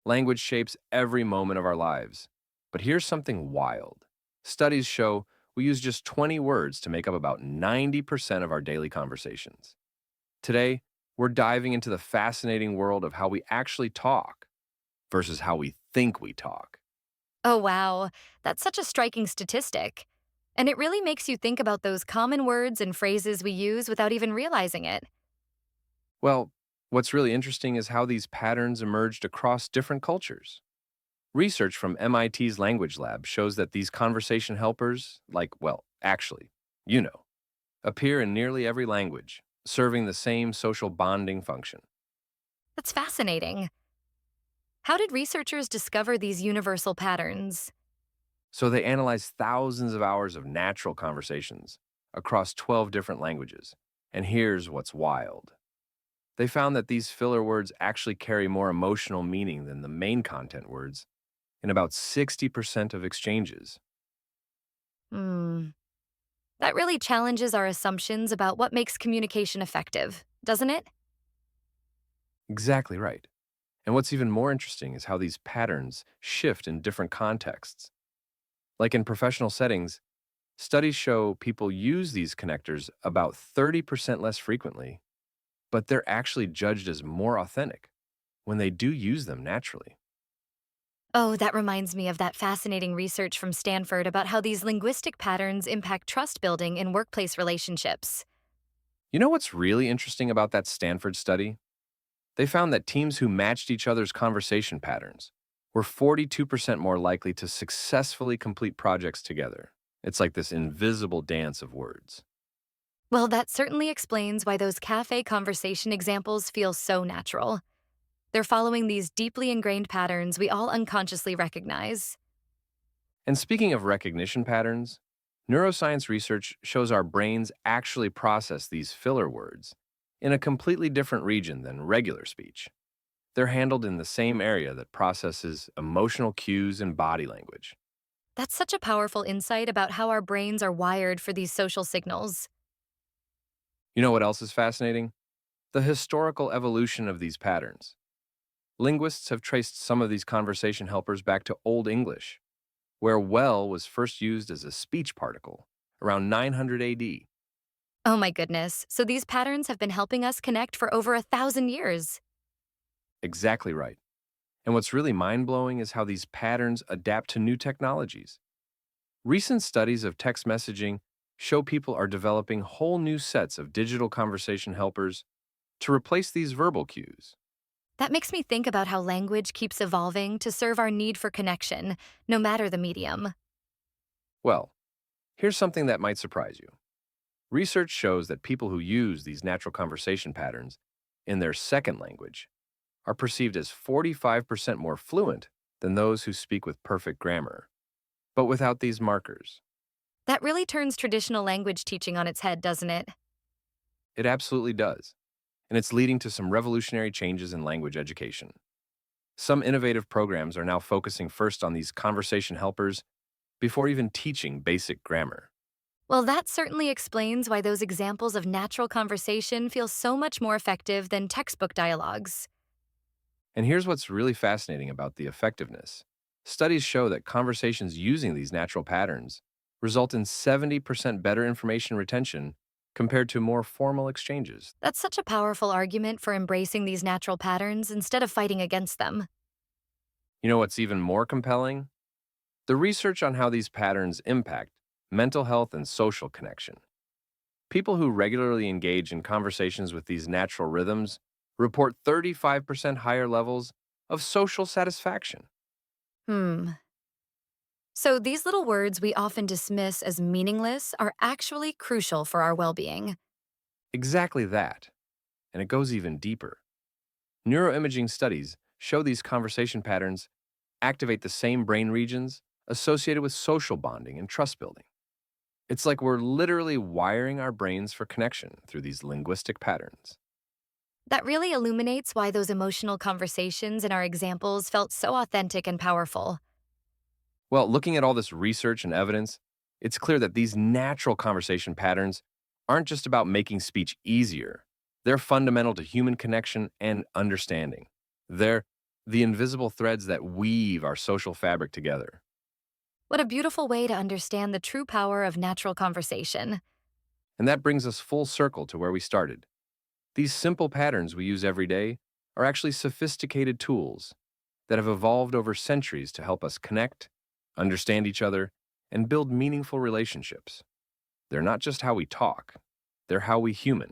Language shapes every moment of our lives. But here's something wild. Studies show we use just 20 words to make up about 90% of our daily conversations. Today, we're diving into the fascinating world of how we actually talk versus how we think we talk. Oh, wow. That's such a striking statistic. And it really makes you think about those common words and phrases we use without even realizing it. Well, what's really interesting is how these patterns emerged across different cultures. Research from MIT's Language Lab shows that these conversation helpers, actually, you know, appear in nearly every language, serving the same social bonding function. That's fascinating. How did researchers discover these universal patterns? So they analyzed thousands of hours of natural conversations across 12 different languages. And here's what's wild. They found that these filler words actually carry more emotional meaning than the main content words in about 60% of exchanges. Hmm. That really challenges our assumptions about what makes communication effective, doesn't it? Exactly right. And what's even more interesting is how these patterns shift in different contexts. Like in professional settings, studies show people use these connectors about 30% less frequently, but they're actually judged as more authentic when they do use them naturally. Oh, that reminds me of that fascinating research from Stanford about how these linguistic patterns impact trust building in workplace relationships. You know what's really interesting about that Stanford study? They found that teams who matched each other's conversation patterns were 42% more likely to successfully complete projects together. It's like this invisible dance of words. Well, that certainly explains why those cafe conversation examples feel so natural. They're following these deeply ingrained patterns we all unconsciously recognize. And speaking of recognition patterns, neuroscience research shows our brains actually process these filler words in a completely different region than regular speech. They're handled in the same area that processes emotional cues and body language. That's such a powerful insight about how our brains are wired for these social signals. You know what else is fascinating? The historical evolution of these patterns. Linguists have traced some of these conversation helpers back to Old English, where well was first used as a speech particle around 900 AD. Oh my goodness, so these patterns have been helping us connect for over 1,000 years. Exactly right. And what's really mind blowing is how these patterns adapt to new technologies. Recent studies of text messaging show people are developing whole new sets of digital conversation helpers to replace these verbal cues. That makes me think about how language keeps evolving to serve our need for connection, no matter the medium. Well, here's something that might surprise you. Research shows that people who use these natural conversation patterns in their second language are perceived as 45% more fluent than those who speak with perfect grammar. But without these markers, That really turns traditional language teaching on its head, doesn't it? it absolutely does. And it's leading to some revolutionary changes in language education. Some innovative programs are now focusing first on these conversation helpers before even teaching basic grammar. Well, that certainly explains why those examples of natural conversation feel so much more effective than textbook dialogues. And here's what's really fascinating about the effectiveness. Studies show that conversations using these natural patterns result in 70% better information retention compared to more formal exchanges. That's such a powerful argument for embracing these natural patterns instead of fighting against them. You know what's even more compelling? The research on how these patterns impact mental health and social connection. People who regularly engage in conversations with these natural rhythms report 35% higher levels of social satisfaction. Hmm. So, these little words we often dismiss as meaningless are actually crucial for our well being. Exactly that. And it goes even deeper. Neuroimaging studies show these conversation patterns activate the same brain regions associated with social bonding and trust building. It's like we're literally wiring our brains for connection through these linguistic patterns. That really illuminates why those emotional conversations in our examples felt so authentic and powerful. Well, looking at all this research and evidence, it's clear that these natural conversation patterns aren't just about making speech easier. They're fundamental to human connection and understanding. They're the invisible threads that weave our social fabric together. What a beautiful way to understand the true power of natural conversation. And that brings us full circle to where we started. These simple patterns we use every day are actually sophisticated tools that have evolved over centuries to help us connect, understand each other, and build meaningful relationships. They're not just how we talk, they're how we human.